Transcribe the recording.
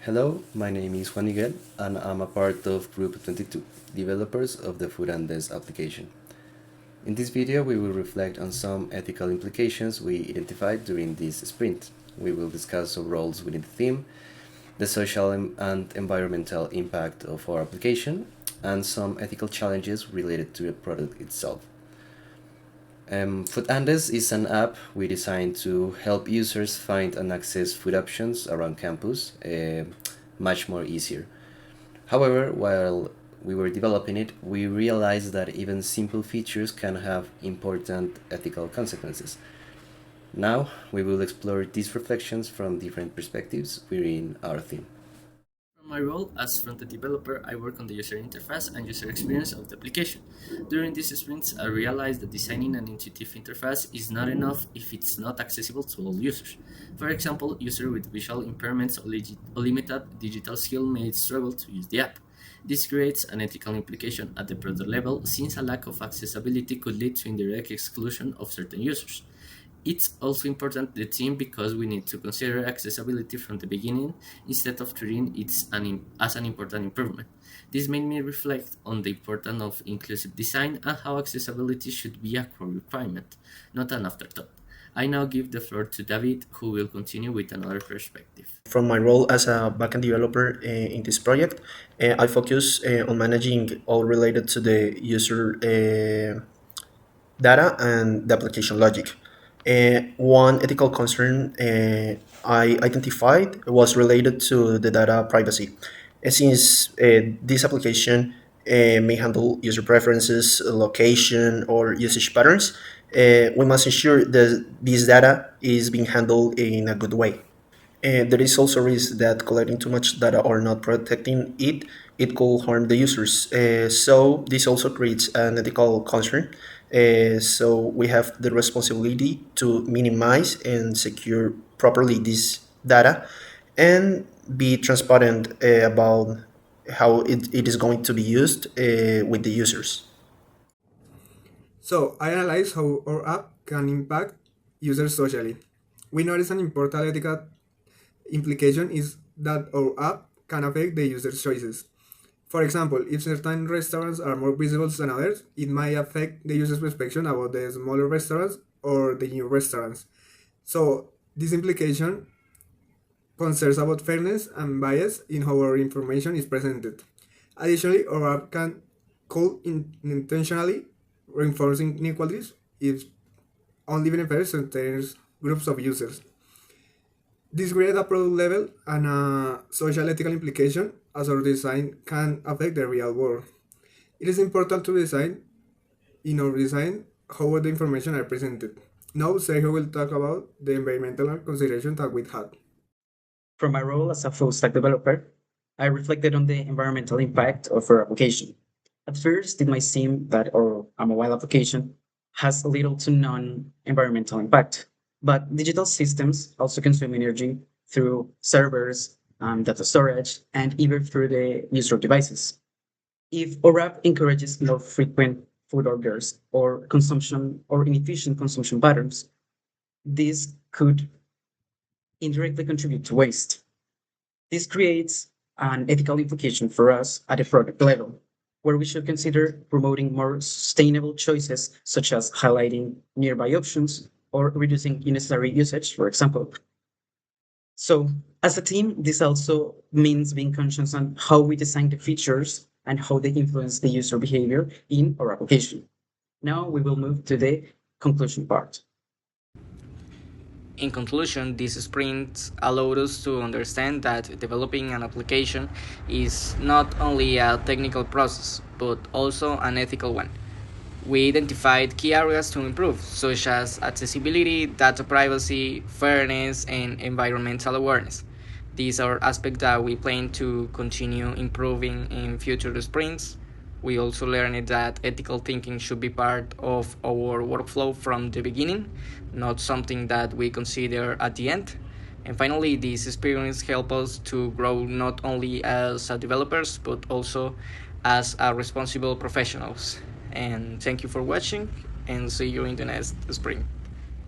Hello, my name is Juan Miguel, and I'm a part of Group 22, developers of the Food and Desk application. In this video, we will reflect on some ethical implications we identified during this sprint. We will discuss some roles within the team, the social and environmental impact of our application, and some ethical challenges related to the product itself. Food Andes is an app we designed to help users find and access food options around campus much more easier. However, while we were developing it, we realized that even simple features can have important ethical consequences. Now, we will explore these reflections from different perspectives within our theme. For my role as front-end developer, I work on the user interface and user experience of the application. During these sprints, I realized that designing an intuitive interface is not enough if it's not accessible to all users. For example, users with visual impairments or limited digital skill may struggle to use the app. This creates an ethical implication at the product level since a lack of accessibility could lead to indirect exclusion of certain users. It's also important to the team because we need to consider accessibility from the beginning instead of treating it as an important improvement. This made me reflect on the importance of inclusive design and how accessibility should be a core requirement, not an afterthought. I now give the floor to David, who will continue with another perspective. From my role as a backend developer in this project, I focus on managing all related to the user data and the application logic. One ethical concern I identified was related to the data privacy. Since this application may handle user preferences, location, or usage patterns, we must ensure that this data is being handled in a good way. And there is also risk that collecting too much data or not protecting it could harm the users. So this also creates an ethical concern. So we have the responsibility to minimize and secure properly this data and be transparent about how it is going to be used with the users. So I analyze how our app can impact users socially. We notice an important ethical implication is that our app can affect the user's choices. For example, if certain restaurants are more visible than others, it might affect the user's perception about the smaller restaurants or the new restaurants. So this implication concerns about fairness and bias in how our information is presented. Additionally, our app could intentionally reinforce inequalities if only benefits certain groups of users. This creates a product level and a social ethical implication as our design can affect the real world. It is important to design in our design how the information are presented. Now Sergio will talk about the environmental consideration that we had. From my role as a full stack developer, I reflected on the environmental impact of our application. At first, it might seem that our a mobile application has little to none environmental impact, but digital systems also consume energy through servers, data storage, and even through the user devices. If our app encourages more frequent food orders or consumption or inefficient consumption patterns, this could indirectly contribute to waste. This creates an ethical implication for us at a product level, where we should consider promoting more sustainable choices, such as highlighting nearby options or reducing unnecessary usage, for example. So, as a team, this also means being conscious on how we design the features and how they influence the user behavior in our application. Now we will move to the conclusion part. In conclusion, these sprints allowed us to understand that developing an application is not only a technical process, but also an ethical one. We identified key areas to improve, such as accessibility, data privacy, fairness, and environmental awareness. These are aspects that we plan to continue improving in future sprints. We also learned that ethical thinking should be part of our workflow from the beginning, not something that we consider at the end. And finally, this experience helps us to grow not only as developers, but also as responsible professionals. And thank you for watching, and see you in the next sprint.